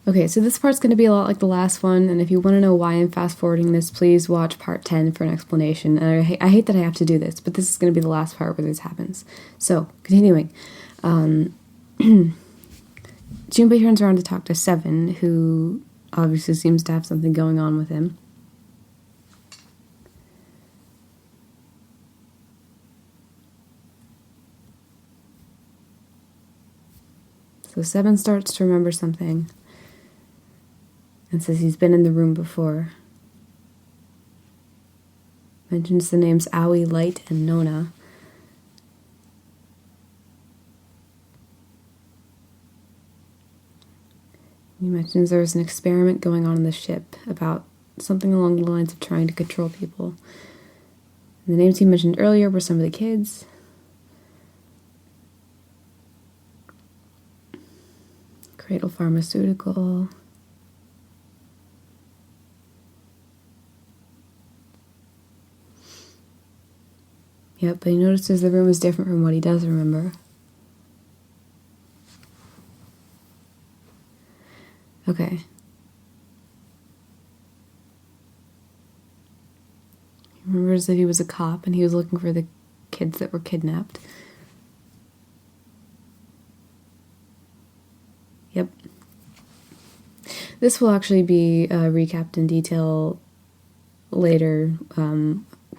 Okay, so this part's going to be a lot like the last one, and if you want to know why I'm fast-forwarding this, please watch part 10 for an explanation. And I hate that I have to do this, but this is going to be the last part where this happens. So, continuing. Junpei turns around to talk to Seven, who obviously seems to have something going on with him. So Seven starts to remember something and says he's been in the room before. Mentions the names Aoi, Light, and Nona. He mentions there was an experiment going on the ship about something along the lines of trying to control people. And the names he mentioned earlier were some of the kids. Cradle Pharmaceutical. Yep, but he notices the room is different from what he does remember. Okay. He remembers that he was a cop and he was looking for the kids that were kidnapped. Yep. This will actually be recapped in detail later,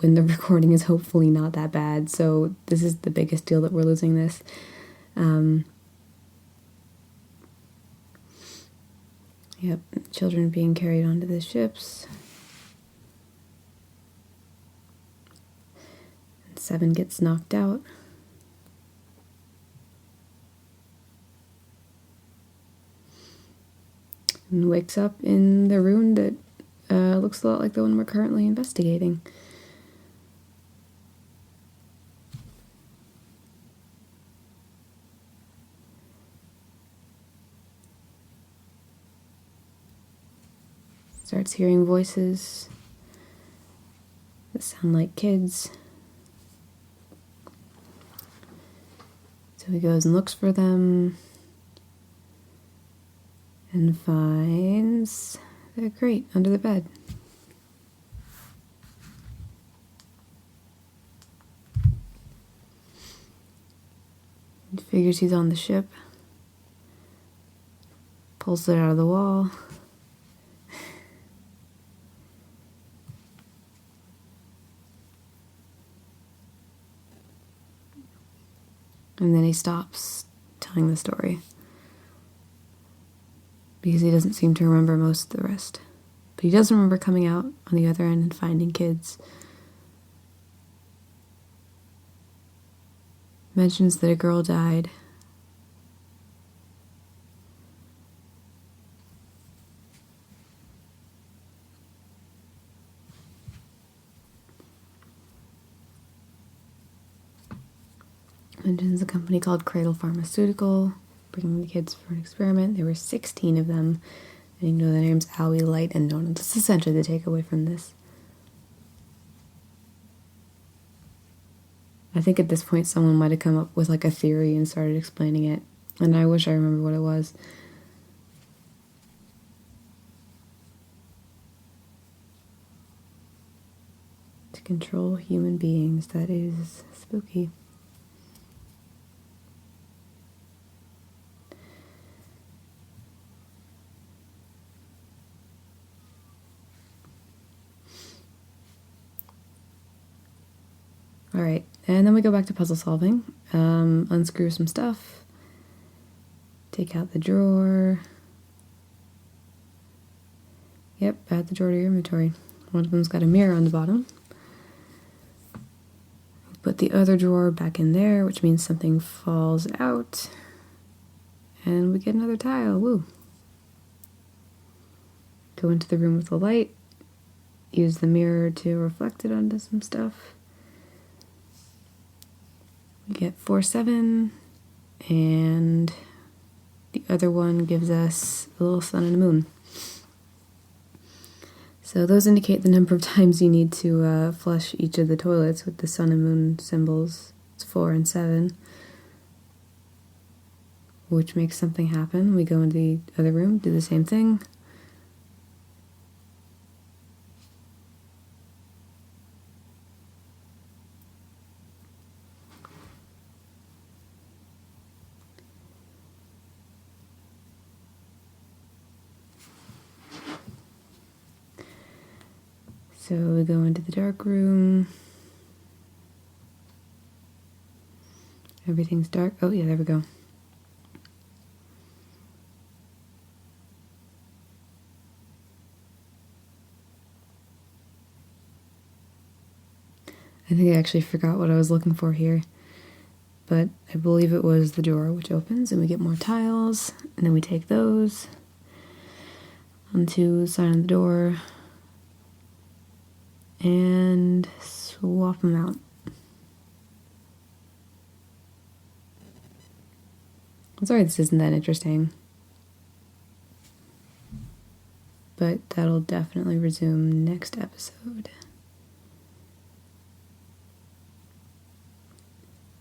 when the recording is hopefully not that bad. So this is the biggest deal that we're losing this. Yep, children being carried onto the ships. And Seven gets knocked out. And wakes up in the room that looks a lot like the one we're currently investigating. Starts hearing voices that sound like kids. So he goes and looks for them and finds the crate under the bed. He figures he's on the ship, pulls it out of the wall. And then he stops telling the story because he doesn't seem to remember most of the rest. But he does remember coming out on the other end and finding kids. Mentions that a girl died. Mentions a company called Cradle Pharmaceutical, bringing the kids for an experiment. There were 16 of them, and you know their names Aoi, Light, and Nona. That's essentially the takeaway from this. I think at this point someone might have come up with like a theory and started explaining it, and I wish I remember what it was. To control human beings, that is spooky. Alright, and then we go back to puzzle solving. Unscrew some stuff. Take out the drawer. Yep, add the drawer to your inventory. One of them's got a mirror on the bottom. Put the other drawer back in there, which means something falls out. And we get another tile, woo. Go into the room with the light. Use the mirror to reflect it onto some stuff. We get 4, 7, and the other one gives us a little sun and a moon. So those indicate the number of times you need to flush each of the toilets with the sun and moon symbols. It's 4 and 7. which makes something happen. We go into the other room, do the same thing. So we go into the dark room. Everything's dark. Oh yeah, there we go. I think I actually forgot what I was looking for here. But I believe it was the drawer which opens and we get more tiles. And then we take those onto the side of the door and swap them out. I'm sorry this isn't that interesting, but that'll definitely resume next episode.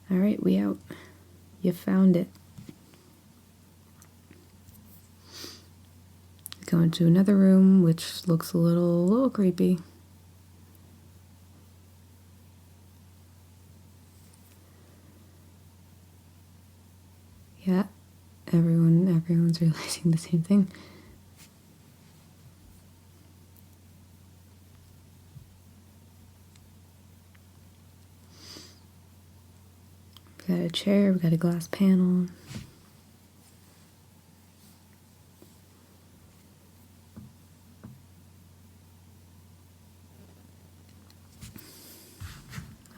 Alright, we out. You found it. Go into another room, which looks a little creepy. Yeah, everyone's realizing the same thing. We've got a chair, we've got a glass panel.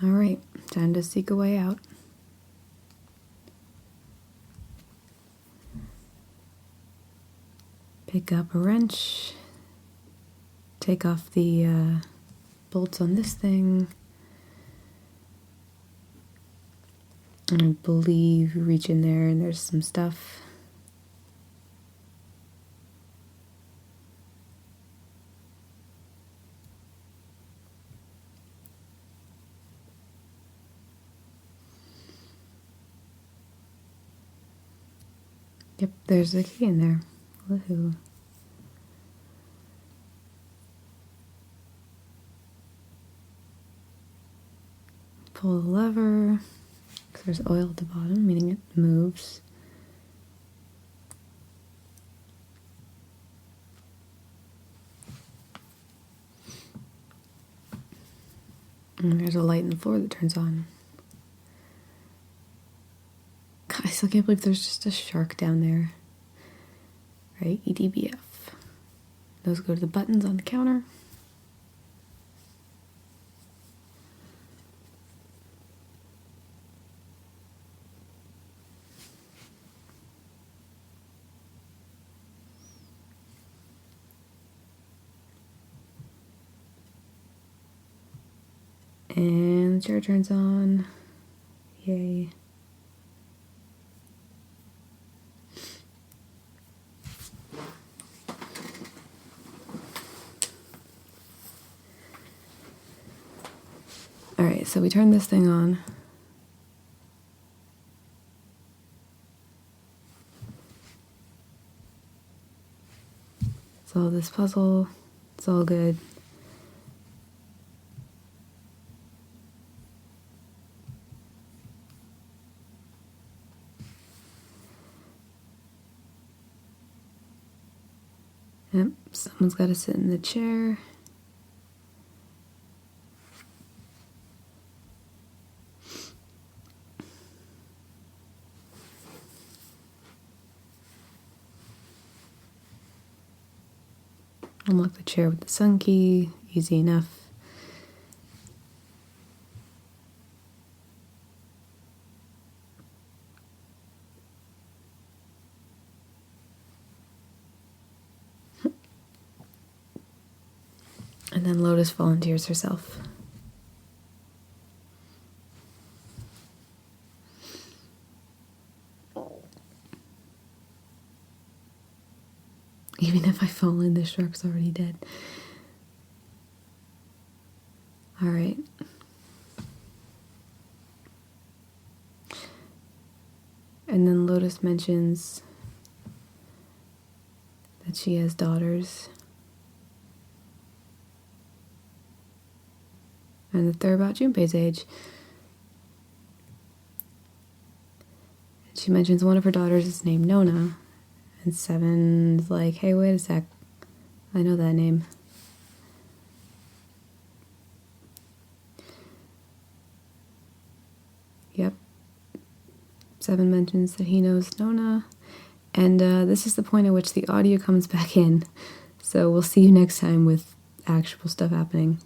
Alright, time to seek a way out. Pick up a wrench, take off the bolts on this thing, and I believe you reach in there and there's some stuff. Yep, there's a key in there. Woohoo. Pull the lever, because there's oil at the bottom, meaning it moves. And there's a light in the floor that turns on. God, I still can't believe there's just a shark down there. Right, EDBF. Those go to the buttons on the counter. And the chair turns on. Yay. Alright, so we turn this thing on. Solve this puzzle. It's all good. Yep, someone's got to sit in the chair. Unlock the chair with the sun key. Easy enough. And then Lotus volunteers herself. Even if I fall in, the shark's already dead. Alright. And then Lotus mentions that she has daughters. And that they're about Junpei's age. And she mentions one of her daughters is named Nona. And Seven's like, hey, wait a sec. I know that name. Yep. Seven mentions that he knows Nona. And this is the point at which the audio comes back in. So we'll see you next time with actual stuff happening.